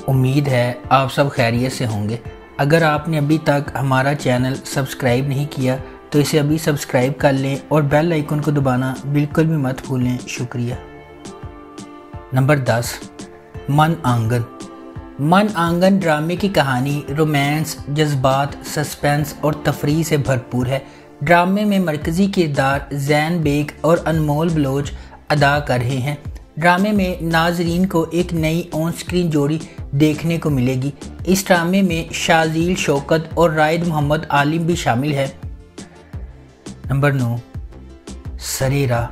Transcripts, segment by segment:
امید ہے آپ سب خیریت سے ہوں گے۔ اگر آپ نے ابھی تک ہمارا چینل سبسکرائب نہیں کیا تو اسے ابھی سبسکرائب کر لیں اور بیل آئیکن کو دبانا بالکل بھی مت بھولیں۔ شکریہ۔ نمبر 10، من آنگن۔ من آنگن ڈرامے کی کہانی رومانس، جذبات، سسپینس اور تفریح سے بھرپور ہے۔ ڈرامے میں مرکزی کردار زین بیگ اور انمول بلوچ ادا کر رہے ہیں۔ ڈرامے میں ناظرین کو ایک نئی آن سکرین جوڑی دیکھنے کو ملے گی۔ اس ڈرامے میں شازیل شوکت اور رائد محمد عالم بھی شامل ہے۔ نمبر 9، سرِ راہ۔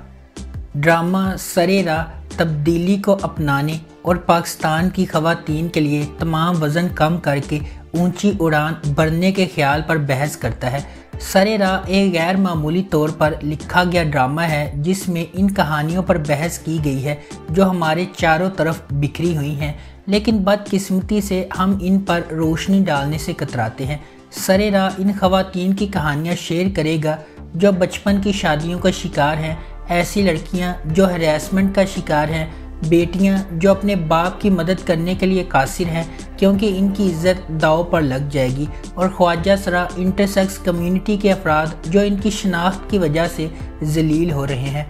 ڈرامہ سرِ راہ تبدیلی کو اپنانے اور پاکستان کی خواتین کے لیے تمام وزن کم کر کے اونچی اڑان بھرنے کے خیال پر بحث کرتا ہے۔ سرِ راہ ایک غیر معمولی طور پر لکھا گیا ڈرامہ ہے جس میں ان کہانیوں پر بحث کی گئی ہے جو ہمارے چاروں طرف بکھری ہوئی ہیں، لیکن بدقسمتی سے ہم ان پر روشنی ڈالنے سے کتراتے ہیں۔ سرِ راہ ان خواتین کی کہانیاں شیئر کرے گا جو بچپن کی شادیوں کا شکار ہیں، ایسی لڑکیاں جو ہراسمنٹ کا شکار ہیں، بیٹیاں جو اپنے باپ کی مدد کرنے کے لیے قاصر ہیں کیونکہ ان کی عزت داؤ پر لگ جائے گی، اور خواجہ سرا انٹرسیکس کمیونٹی کے افراد جو ان کی شناخت کی وجہ سے ذلیل ہو رہے ہیں۔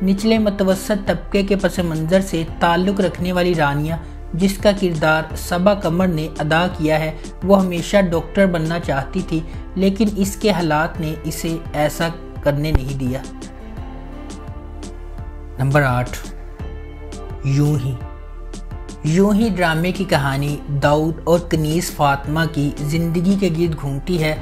نچلے متوسط طبقے کے پس منظر سے تعلق رکھنے والی رانیہ جس کا کردار صبا قمر نے ادا کیا ہے، وہ ہمیشہ ڈاکٹر بننا چاہتی تھی لیکن اس کے حالات نے اسے ایسا کرنے نہیں دیا۔ نمبر 8، یوں ہی ڈرامے کی کہانی داؤد اور کنیز فاطمہ کی زندگی کے گرد گھومتی ہے۔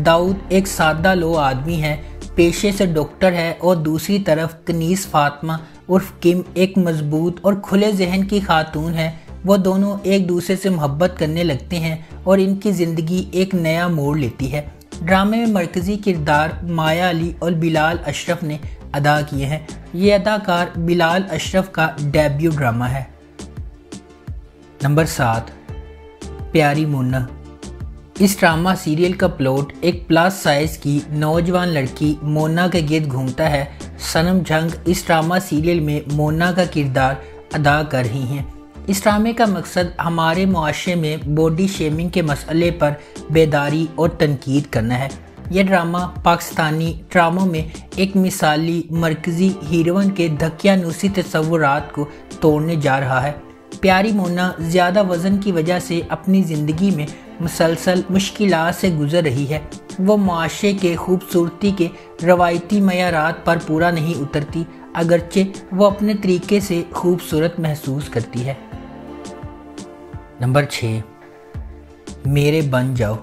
داؤد ایک سادہ لو آدمی ہے، پیشے سے ڈاکٹر ہے، اور دوسری طرف کنیز فاطمہ عرف کم ایک مضبوط اور کھلے ذہن کی خاتون ہے۔ وہ دونوں ایک دوسرے سے محبت کرنے لگتے ہیں اور ان کی زندگی ایک نیا موڑ لیتی ہے۔ ڈرامے میں مرکزی کردار مایا علی اور بلال اشرف نے ادا کیے ہیں۔ یہ اداکار بلال اشرف کا ڈیبیو ڈرامہ ہے۔ نمبر 7، پیاری مونا۔ اس ڈرامہ سیریل کا پلاٹ ایک پلس سائز کی نوجوان لڑکی مونا کے گرد گھومتا ہے۔ صنم جھنگ اس ڈرامہ سیریل میں مونا کا کردار ادا کر رہی ہیں۔ اس ڈرامے کا مقصد ہمارے معاشرے میں باڈی شیمنگ کے مسئلے پر بیداری اور تنقید کرنا ہے۔ یہ ڈرامہ پاکستانی ڈراموں میں ایک مثالی مرکزی ہیروئن کے دھکیانوسی تصورات کو توڑنے جا رہا ہے۔ پیاری مونا زیادہ وزن کی وجہ سے اپنی زندگی میں مسلسل مشکلات سے گزر رہی ہے۔ وہ معاشرے کے خوبصورتی کے روایتی معیارات پر پورا نہیں اترتی، اگرچہ وہ اپنے طریقے سے خوبصورت محسوس کرتی ہے۔ نمبر 6، میرے بن جاؤ۔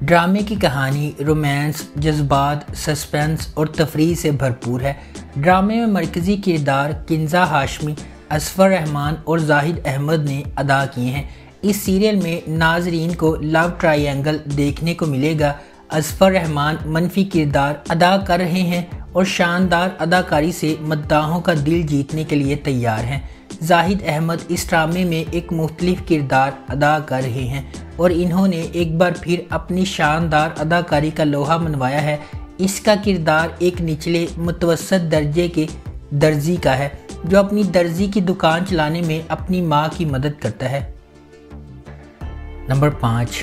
ڈرامے کی کہانی رومانس، جذبات، سسپینس اور تفریح سے بھرپور ہے۔ ڈرامے میں مرکزی کردار کنزا ہاشمی، اظفر رحمان اور زاہد احمد نے ادا کیے ہیں۔ اس سیریل میں ناظرین کو لو ٹرائی اینگل دیکھنے کو ملے گا۔ اظفر رحمان منفی کردار ادا کر رہے ہیں اور شاندار اداکاری سے مداحوں کا دل جیتنے کے لیے تیار ہیں۔ زاہد احمد اس ڈرامے میں ایک مختلف کردار ادا کر رہے ہیں اور انہوں نے ایک بار پھر اپنی شاندار اداکاری کا لوہا منوایا ہے۔ اس کا کردار ایک نچلے متوسط درجے کے درزی کا ہے جو اپنی درزی کی دکان چلانے میں اپنی ماں کی مدد کرتا ہے۔ نمبر 5،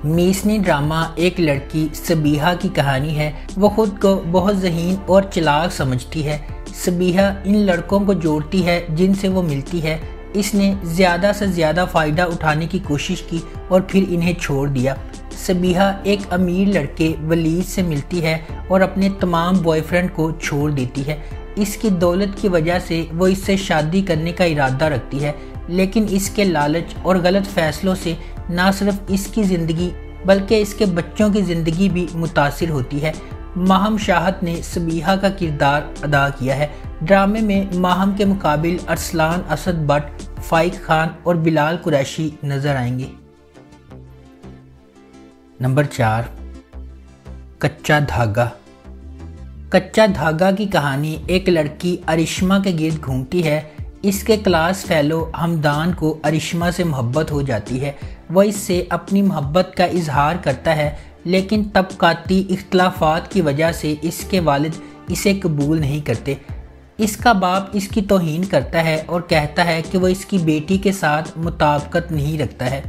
میسنی ڈرامہ ایک لڑکی سبیحہ کی کہانی ہے۔ وہ خود کو بہت ذہین اور چلاک سمجھتی ہے۔ سبیحہ ان لڑکوں کو جوڑتی ہے جن سے وہ ملتی ہے۔ اس نے زیادہ سے زیادہ فائدہ اٹھانے کی کوشش کی اور پھر انہیں چھوڑ دیا۔ سبیحہ ایک امیر لڑکے ولید سے ملتی ہے اور اپنے تمام بوائے فرینڈ کو چھوڑ دیتی ہے۔ اس کی دولت کی وجہ سے وہ اس سے شادی کرنے کا ارادہ رکھتی ہے، لیکن اس کے لالچ اور غلط فیصلوں سے نہ صرف اس کی زندگی بلکہ اس کے بچوں کی زندگی بھی متاثر ہوتی ہے۔ ماہم شاہد نے سبیحہ کا کردار ادا کیا ہے۔ ڈرامے میں ماہم کے مقابل ارسلان اسد بٹ، فائق خان اور بلال قریشی نظر آئیں گے۔ نمبر 4، کچا دھاگا۔ کچا دھاگا کی کہانی ایک لڑکی ارشما کے گرد گھومتی ہے۔ اس کے کلاس فیلو ہمدان کو ارشما سے محبت ہو جاتی ہے۔ وہ اس سے اپنی محبت کا اظہار کرتا ہے، لیکن طبقاتی اختلافات کی وجہ سے اس کے والد اسے قبول نہیں کرتے۔ اس کا باپ اس کی توہین کرتا ہے اور کہتا ہے کہ وہ اس کی بیٹی کے ساتھ مطابقت نہیں رکھتا ہے۔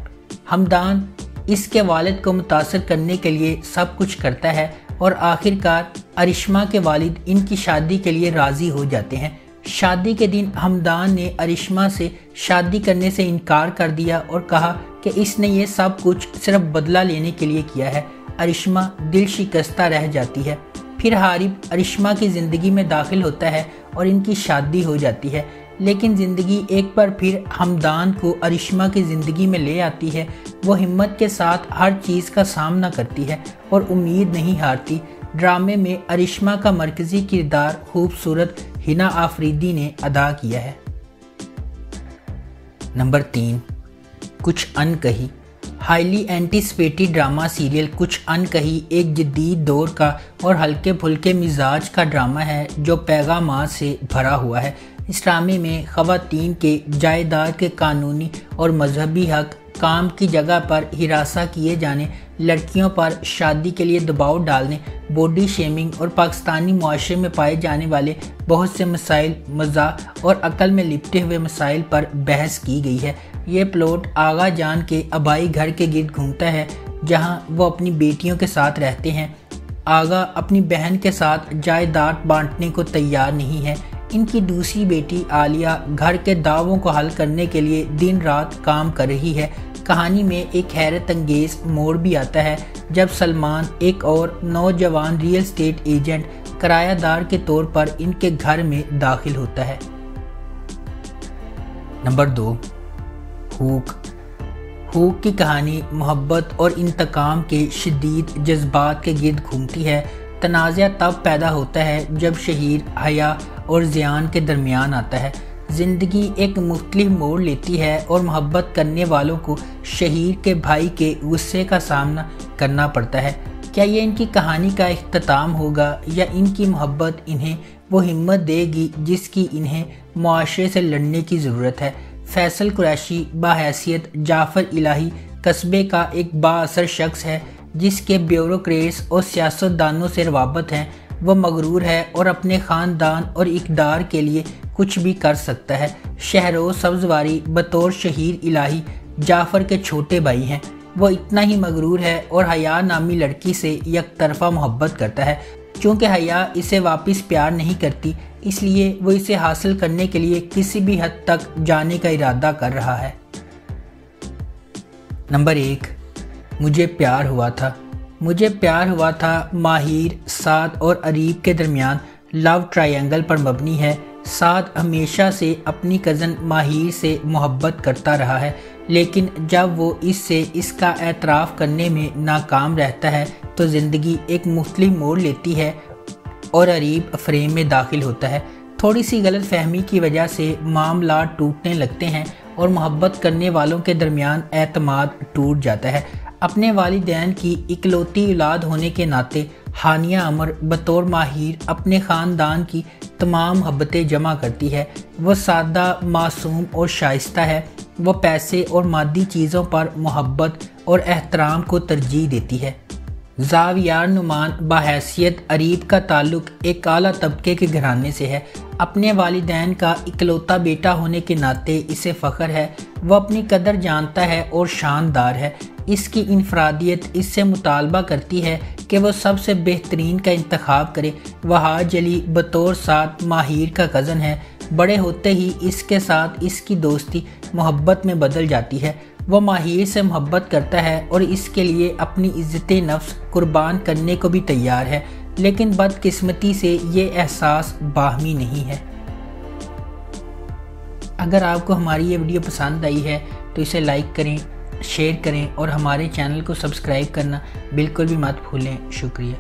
ہمدان اس کے والد کو متاثر کرنے کے لیے سب کچھ کرتا ہے اور آخر کار ارشما کے والد ان کی شادی کے لیے راضی ہو جاتے ہیں۔ شادی کے دن ہمدان نے ارشما سے شادی کرنے سے انکار کر دیا اور کہا کہ اس نے یہ سب کچھ صرف بدلہ لینے کے لیے کیا ہے۔ ارشما دل شکستہ رہ جاتی ہے۔ پھر حارب ارشما کی زندگی میں داخل ہوتا ہے اور ان کی شادی ہو جاتی ہے، لیکن زندگی ایک بار پھر ہمدان کو ارشما کی زندگی میں لے آتی ہے۔ وہ ہمت کے ساتھ ہر چیز کا سامنا کرتی ہے اور امید نہیں ہارتی۔ ڈرامے میں ارشما کا مرکزی کردار خوبصورت ہنا آفریدی نے ادا کیا ہے۔ نمبر 3، کچھ ان کہی۔ ہائیلی اینٹیسپیٹی ڈرامہ سیریل کچھ ان کہی ایک جدید دور کا اور ہلکے پھلکے مزاج کا ڈرامہ ہے جو پیغامات سے بھرا ہوا ہے۔ اس ڈرامے میں خواتین کے جائیداد کے قانونی اور مذہبی حق، کام کی جگہ پر ہراساں کیے جانے، لڑکیوں پر شادی کے لیے دباؤ ڈالنے، باڈی شیمنگ اور پاکستانی معاشرے میں پائے جانے والے بہت سے مسائل، مزاح اور عقل میں لپٹے ہوئے مسائل پر بحث کی گئی ہے۔ یہ پلاٹ آغا جان کے آبائی گھر کے گرد گھومتا ہے جہاں وہ اپنی بیٹیوں کے ساتھ رہتے ہیں۔ آغا اپنی بہن کے ساتھ جائیداد بانٹنے کو تیار نہیں ہے۔ ان کی دوسری بیٹی عالیہ گھر کے دعووں کو حل کرنے کے لیے دن رات کام کر رہی ہے۔ کہانی میں ایک حیرت انگیز موڑ بھی آتا ہے جب سلمان، ایک اور نوجوان ریئل اسٹیٹ ایجنٹ، کرایہ دار کے طور پر ان کے گھر میں داخل ہوتا ہے۔ نمبر 2، ہوک۔ ہوک کی کہانی محبت اور انتقام کے شدید جذبات کے گرد گھومتی ہے۔ تنازع تب پیدا ہوتا ہے جب شہیر حیا اور زیان کے درمیان آتا ہے۔ زندگی ایک مختلف موڑ لیتی ہے اور محبت کرنے والوں کو شہیر کے بھائی کے غصے کا سامنا کرنا پڑتا ہے۔ کیا یہ ان کی کہانی کا اختتام ہوگا یا ان کی محبت انہیں وہ ہمت دے گی جس کی انہیں معاشرے سے لڑنے کی ضرورت ہے؟ فیصل قریشی بحیثیت جعفر الہی قصبے کا ایک بااثر شخص ہے جس کے بیوروکریٹس اور سیاستدانوں سے روابط ہیں۔ وہ مغرور ہے اور اپنے خاندان اور اقدار کے لیے کچھ بھی کر سکتا ہے۔ شہروز سبزواری بطور شہیر الہی جعفر کے چھوٹے بھائی ہیں۔ وہ اتنا ہی مغرور ہے اور حیا نامی لڑکی سے یک طرفہ محبت کرتا ہے۔ چونکہ حیا اسے واپس پیار نہیں کرتی، اس لیے وہ اسے حاصل کرنے کے لیے کسی بھی حد تک جانے کا ارادہ کر رہا ہے۔ نمبر 1، مجھے پیار ہوا تھا۔ مجھے پیار ہوا تھا ماہر، سعد اور اریب کے درمیان لو ٹرائنگل پر مبنی ہے۔ سعد ہمیشہ سے اپنی کزن ماہر سے محبت کرتا رہا ہے، لیکن جب وہ اس سے اس کا اعتراف کرنے میں ناکام رہتا ہے تو زندگی ایک مختلف موڑ لیتی ہے اور اریب فریم میں داخل ہوتا ہے۔ تھوڑی سی غلط فہمی کی وجہ سے معاملات ٹوٹنے لگتے ہیں اور محبت کرنے والوں کے درمیان اعتماد ٹوٹ جاتا ہے۔ اپنے والدین کی اکلوتی اولاد ہونے کے ناطے ہانیہ عمر بطور ماہر اپنے خاندان کی تمام محبتیں جمع کرتی ہے۔ وہ سادہ، معصوم اور شائستہ ہے۔ وہ پیسے اور مادی چیزوں پر محبت اور احترام کو ترجیح دیتی ہے۔ زاویار نعمان بحیثیت اریب کا تعلق ایک اعلیٰ طبقے کے گھرانے سے ہے۔ اپنے والدین کا اکلوتا بیٹا ہونے کے ناطے اسے فخر ہے۔ وہ اپنی قدر جانتا ہے اور شاندار ہے۔ اس کی انفرادیت اس سے مطالبہ کرتی ہے کہ وہ سب سے بہترین کا انتخاب کرے۔ وہاج علی بطور سعد ماہر کا کزن ہے۔ بڑے ہوتے ہی اس کے ساتھ اس کی دوستی محبت میں بدل جاتی ہے۔ وہ ماہر سے محبت کرتا ہے اور اس کے لیے اپنی عزت نفس قربان کرنے کو بھی تیار ہے، لیکن بدقسمتی سے یہ احساس باہمی نہیں ہے۔ اگر آپ کو ہماری یہ ویڈیو پسند آئی ہے تو اسے لائک کریں، شیئر کریں اور ہمارے چینل کو سبسکرائب کرنا بالکل بھی مت بھولیں۔ شکریہ۔